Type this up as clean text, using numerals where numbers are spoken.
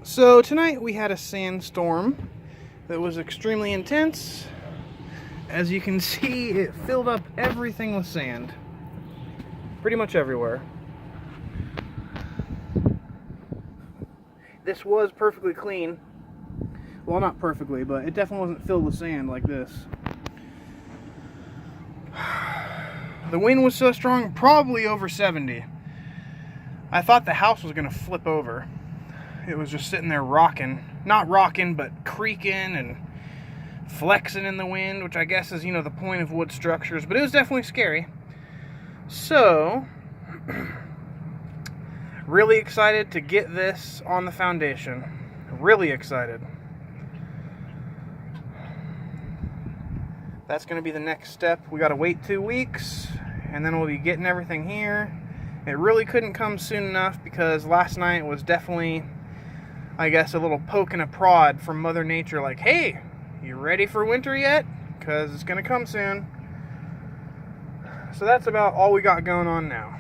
So tonight we had a sandstorm that was extremely intense. As you can see, it filled up everything with sand. Pretty much everywhere. This was perfectly clean. Well, not perfectly, but it definitely wasn't filled with sand like this. The wind was so strong, probably over 70. I thought the house was going to flip over. It was just sitting there rocking. Not rocking, but creaking and flexing in the wind, which I guess is, the point of wood structures. But it was definitely scary. So, really excited to get this on the foundation. Really excited. That's going to be the next step. We got to wait 2 weeks, and then we'll be getting everything here. It really couldn't come soon enough because last night was definitely, I guess, a little poke and a prod from Mother Nature, like, hey, you ready for winter yet? Because it's going to come soon. So that's about all we got going on now.